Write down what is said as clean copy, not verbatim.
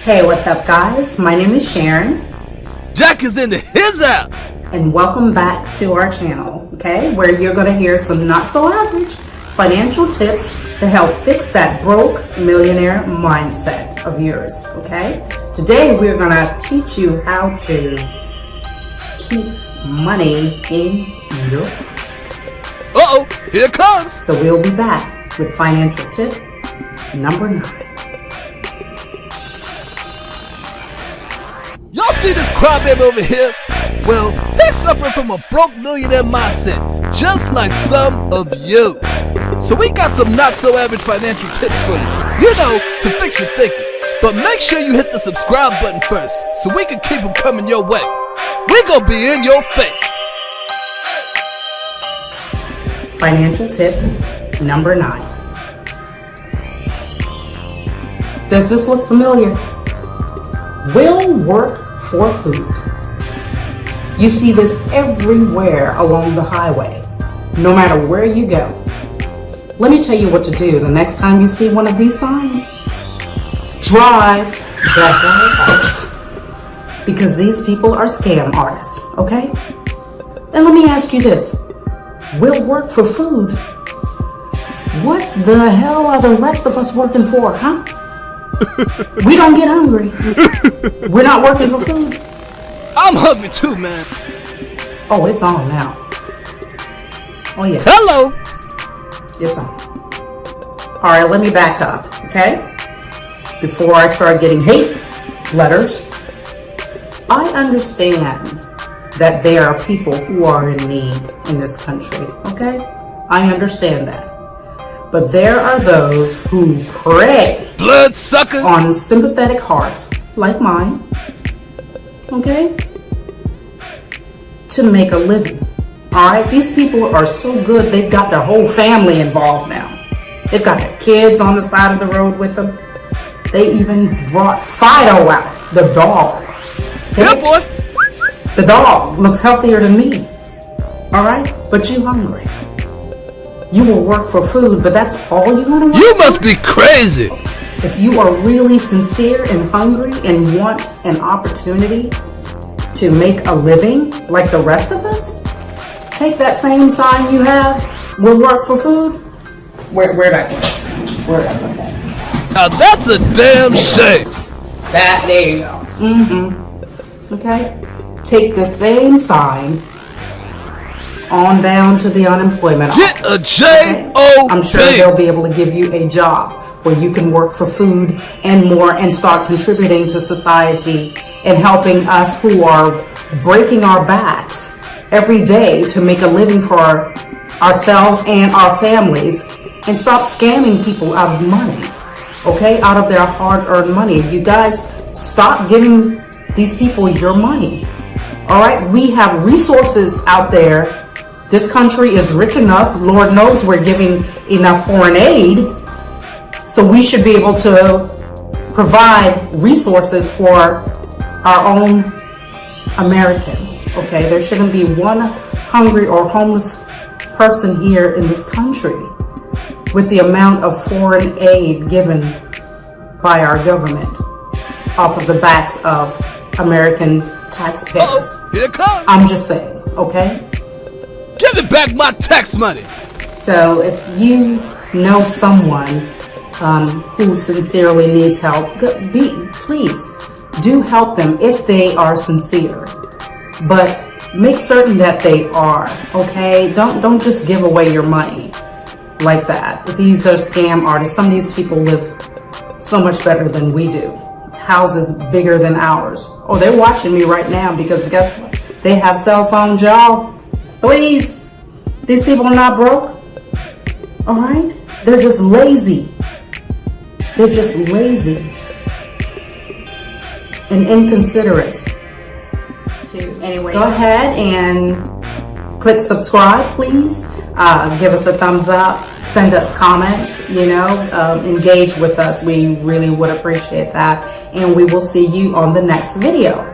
Hey, what's up, guys? My name is Sharon. Jack is into his app. And welcome back to our channel, okay? Where you're going to hear some not so average financial tips to help fix that broke millionaire mindset of yours, okay? Today, we're going to teach you how to keep money in your pocket. Uh-oh, here it comes. So we'll be back with financial tip number 9. Y'all see this crybaby over here? Well, he's suffering from a broke millionaire mindset, just like some of you. So we got some not so average financial tips for you, to fix your thinking. But make sure you hit the subscribe button first, so we can keep them coming your way. We gonna be in your face. Financial tip number 9. Does this look familiar? Will work for food. You see this everywhere along the highway, no matter where you go. Let me tell you what to do the next time you see one of these signs. Drive the hell off, because these people are scam artists, okay? And let me ask you this. Will work for food? What the hell are the rest of us working for, huh? We don't get hungry. We're not working for food. I'm hungry too, man. Oh, it's on now. Oh, yeah. Hello. It's on. All right, let me back up, okay? Before I start getting hate letters, I understand that there are people who are in need in this country, okay? I understand that. But there are those who prey bloodsuckers on sympathetic hearts like mine, okay, to make a living. All right, these people are so good, they've got their whole family involved now. They've got their kids on the side of the road with them. They even brought Fido out, the dog. Okay? Yeah, boy. The dog looks healthier than me. All right, but you hungry. You will work for food, but that's all you're gonna work You for? must be crazy. If you are really sincere and hungry and want an opportunity to make a living like the rest of us, take that same sign you have, will work for food. Where'd I put that? Now that's a damn shame. There you go. Mm-hmm. Okay? Take the same sign on down to the unemployment Get office. a J-O-B. I'm sure they'll be able to give you a job where you can work for food and more and start contributing to society and helping us who are breaking our backs every day to make a living for ourselves and our families, and stop scamming people out of money, okay? Out of their hard-earned money. You guys, stop giving these people your money, all right? We have resources out there. This country is rich enough. Lord knows we're giving enough foreign aid. So we should be able to provide resources for our own Americans, okay? There shouldn't be one hungry or homeless person here in this country with the amount of foreign aid given by our government off of the backs of American taxpayers. Uh-oh, here it comes. I'm just saying, okay? Give it back my tax money. So if you know someone who sincerely needs help, please do help them if they are sincere. But make certain that they are, okay? Don't just give away your money like that. These are scam artists. Some of these people live so much better than we do. Houses bigger than ours. Oh, they're watching me right now because guess what? They have cell phones, y'all. Please, these people are not broke, all right? They're just lazy. They're just lazy and inconsiderate. Anyway, go ahead and click subscribe, please. Give us a thumbs up, send us comments, engage with us. We really would appreciate that. And we will see you on the next video.